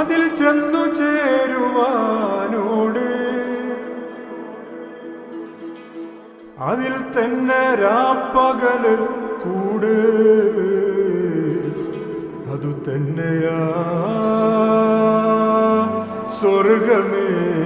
അതിൽ ചെന്നു ചേരുവാനോട് അതിൽ തന്നെ രാപ്പകല് കൂട് അതു തന്നെയാ സ്വർഗമേട്.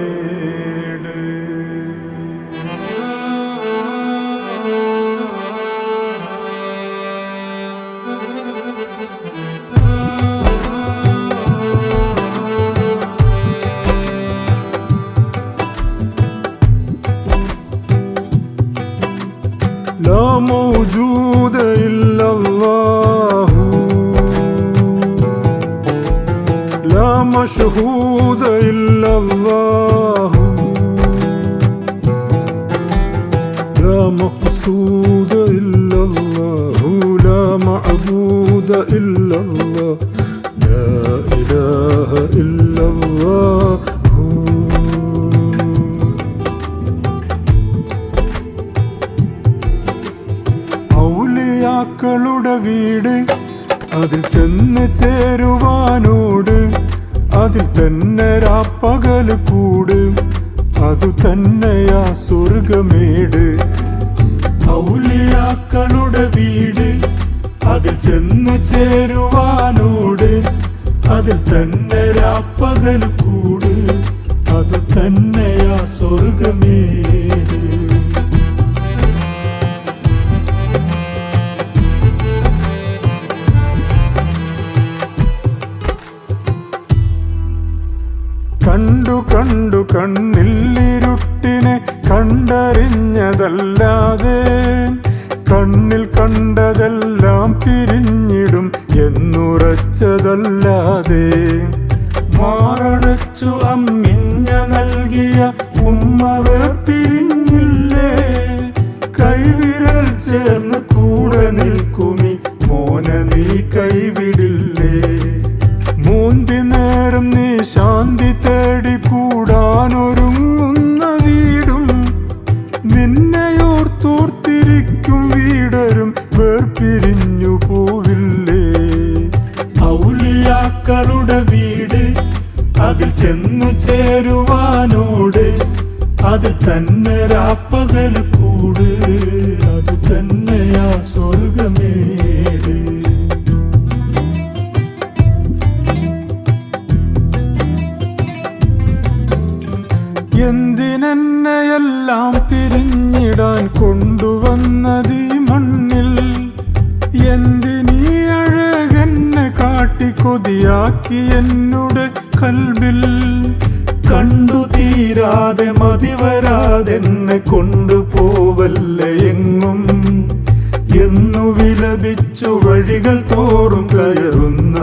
لا موجود إلا الله لا مشهود إلا الله لا مقصود إلا الله لا معبود إلا الله لا إله إلا الله. ഔലിയാക്കളുടെ വീട് അതിൽ ചെന്ന് ചേരുവാനോട് അതിൽ തന്നെ രാപ്പകല് കൂട് അതു തന്നെയാ സ്വർഗമേട്. ഔലിയാക്കളുടെ വീട് അതിൽ ചെന്ന് ചേരുവാനോട് അതിൽ തന്നെ രാപ്പകല് കൂട് അതു തന്നെയാ സ്വർഗമേട്. കണ്ടു കണ്ടു കണ്ണില്ലിരുട്ടിനെ കണ്ടറിഞ്ഞതല്ലാതെ കണ്ണിൽ കണ്ടതെല്ലാം പിരിഞ്ഞിടും എന്നുറച്ചതല്ലാതെ മാറടച്ചു അമ്മിഞ്ഞ നൽകിയ ഉമ്മ പിരിഞ്ഞില്ലേ കൈവിരൽ ചേർന്ന് കൂടെ നിൽക്കുമി മോന നീ കൈവിടില്ലേ. മൂന്തി നേരം നീ ശാന്തി തേടി കൂടാനൊരുങ്ങുന്ന വീടും നിന്നെയോർത്തോർത്തിരിക്കും വീടരും വേർപിരിഞ്ഞു പോവില്ലേ. ഔലിയാക്കളുടെ വീട് അതിൽ ചെന്നു ചേരുവാനോട് അതിൽ തന്നെ രാപ്പകല് കൂട് അത് തന്നെയാ സ്വർഗമേട്. എന്തിനെന്നെയെല്ലാം പിരിഞ്ഞിടാൻ കൊണ്ടുവന്നതീ മണ്ണിൽ എന്തിനീ അഴകെന്നെ കാട്ടി കൊതിയാക്കി എന്നുടെ കൽബിൽ കണ്ടു തീരാതെ മതിവരാതെന്നെ കൊണ്ടുപോവല്ലേ എങ്ങും എന്നു വിലപിച്ചു വഴികൾ തോറും കയറുന്ന